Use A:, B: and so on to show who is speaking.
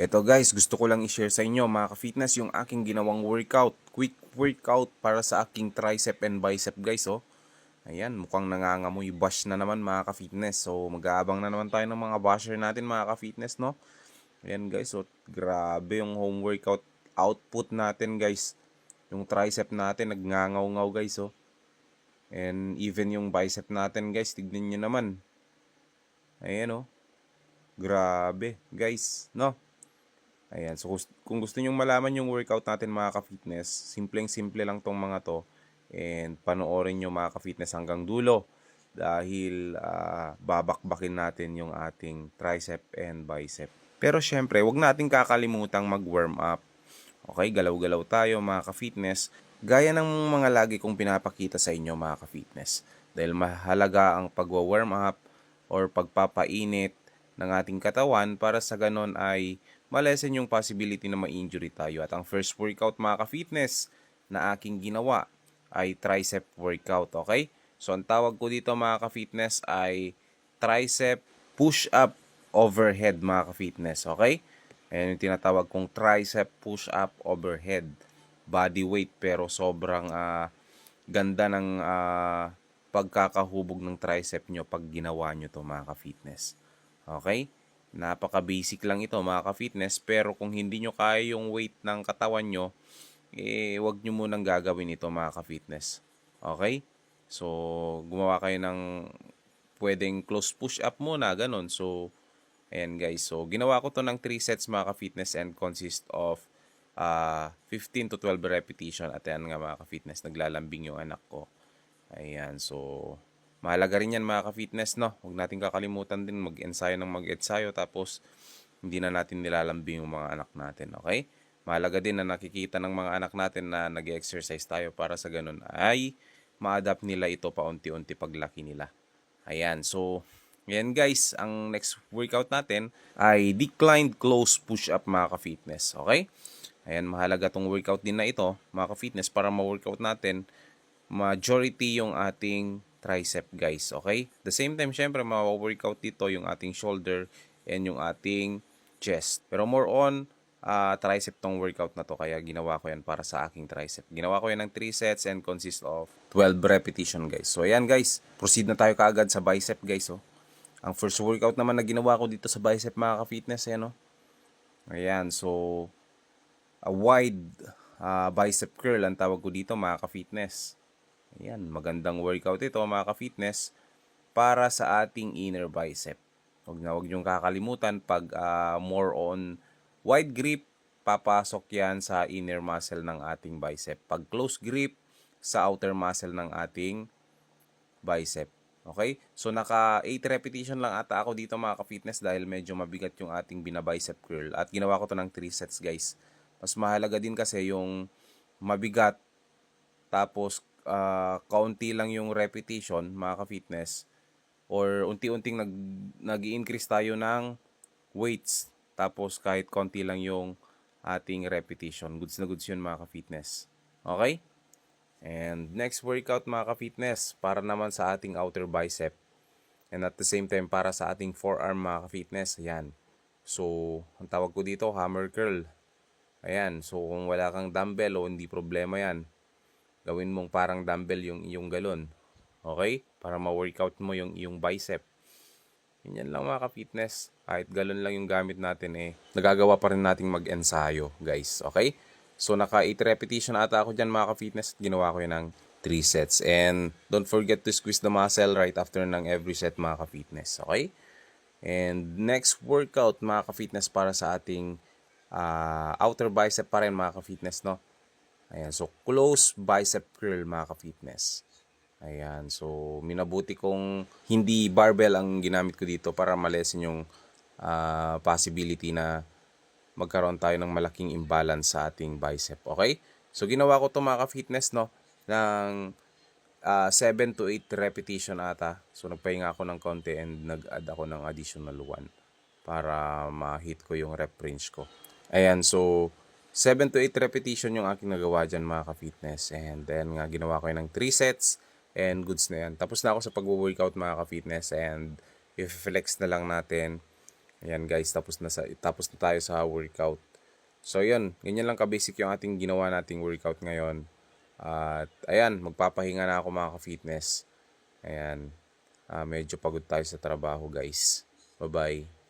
A: Eto guys, gusto ko lang i-share sa inyo mga ka-fitness yung aking ginawang workout. Quick workout para sa aking tricep and bicep guys oh. Ayan, mukhang nangangamoy bash na naman mga ka-fitness. So mag-aabang na naman tayo ng mga basher natin mga ka-fitness no. Ayan guys, so grabe yung home workout output natin guys. Yung tricep natin nagngangaw-ngaw guys oh. And even yung bicep natin guys, tignan nyo naman. Ayan oh, grabe guys no. Ayan, so kung gusto nyong malaman yung workout natin mga ka-fitness, simpleng-simple lang tong mga to. And panoorin nyo mga ka-fitness hanggang dulo. Dahil babakbakin natin yung ating tricep and bicep. Pero syempre, wag natin kakalimutang mag-warm up. Okay, galaw-galaw tayo mga ka-fitness. Gaya ng mga lagi kong pinapakita sa inyo mga ka-fitness. Dahil mahalaga ang pagwa-warm up or pagpapainit ng ating katawan para sa ganon ay malesen yung possibility na ma-injury tayo. At ang first workout mga ka-fitness na aking ginawa ay tricep workout, okay? So ang tawag ko dito mga ka-fitness ay tricep push-up overhead mga ka-fitness, okay? Ayan yung tinatawag kong tricep push-up overhead. Body weight pero sobrang ganda ng pagkakahubog ng tricep nyo pag ginawa nyo to mga ka-fitness. Okay? Napaka-basic lang ito mga ka-fitness pero kung hindi nyo kaya yung weight ng katawan nyo, wag nyo munang gagawin ito mga ka-fitness. Okay? So, gumawa kayo ng pwedeng close push-up muna, ganun. So, ayan guys. So, ginawa ko to ng 3 sets mga ka-fitness and consist of 15 to 12 repetition. At ayan nga mga ka-fitness, naglalambing yung anak ko. Ayan, so mahalaga rin yan mga ka-fitness, no? Huwag natin kakalimutan din mag-ensayo ng mag-ensayo tapos hindi na natin nilalambing yung mga anak natin, okay? Mahalaga din na nakikita ng mga anak natin na nag-exercise tayo para sa ganun ay ma-adapt nila ito paunti-unti paglaki nila. Ayan, so ayan guys, ang next workout natin ay declined close push-up mga ka-fitness, okay? Ayan, mahalaga tong workout din na ito mga ka-fitness para ma-workout natin majority yung ating tricep guys, okay? The same time, syempre, ma-workout dito yung ating shoulder and yung ating chest. Pero more on, tricep tong workout na to, kaya ginawa ko yan para sa aking tricep. Ginawa ko yan ng 3 sets and consist of 12 repetition guys. So ayan guys, proceed na tayo kaagad sa bicep guys, oh. Ang first workout naman na ginawa ko dito sa bicep mga ka-fitness, ayan oh. Ayan, so a wide bicep curl ang tawag ko dito mga ka-fitness. Ayan, magandang workout ito mga ka-fitness para sa ating inner bicep. Huwag niyong kakalimutan pag more on wide grip, papasok yan sa inner muscle ng ating bicep. Pag close grip, sa outer muscle ng ating bicep. Okay? So naka 8 repetition lang ata ako dito mga ka-fitness dahil medyo mabigat yung ating binabicep curl. At ginawa ko to ng 3 sets guys. Mas mahalaga din kasi yung mabigat tapos kaunti lang yung repetition mga ka-fitness or unti-unting nag-i-increase tayo ng weights tapos kahit konti lang yung ating repetition. Goods na goods yun mga ka-fitness. Okay? And next workout mga ka-fitness para naman sa ating outer bicep and at the same time para sa ating forearm mga ka-fitness. Ayan. So, ang tawag ko dito hammer curl. Ayan. So, kung wala kang dumbbell o hindi problema yan, gawin mong parang dumbbell yung iyong galon. Okay? Para ma-workout mo yung iyong bicep. Yan lang mga ka-fitness. Kahit galon lang yung gamit natin nagagawa pa rin nating mag-ensayo guys. Okay? So naka 8 repetition ata ako dyan mga ka-fitness at ginawa ko yun ng 3 sets. And don't forget to squeeze the muscle right after ng every set mga ka-fitness. Okay? And next workout mga ka-fitness para sa ating outer bicep pa rin mga ka-fitness, no? Ayan, so close bicep curl mga ka-fitness. Ayan, so minabuti kong hindi barbell ang ginamit ko dito para malesen yung possibility na magkaroon tayo ng malaking imbalance sa ating bicep. Okay? So ginawa ko to mga ka-fitness, no? Ng 7 to 8 repetition ata. So nagpahinga ako ng konti and nag-add ako ng additional 1 para ma-hit ko yung rep range ko. Ayan, so 7 to 8 repetition yung aking nagawa dyan mga ka-fitness. And then nga ginawa ko yun ng 3 sets and goods na yan. Tapos na ako sa pag-workout mga ka-fitness and i-flex na lang natin Ayan guys, tapos na tayo sa workout. So yun, ganyan lang ka-basic yung ating ginawa nating workout ngayon. At ayan, magpapahinga na ako mga ka-fitness. Ayan, medyo pagod tayo sa trabaho guys. Bye-bye.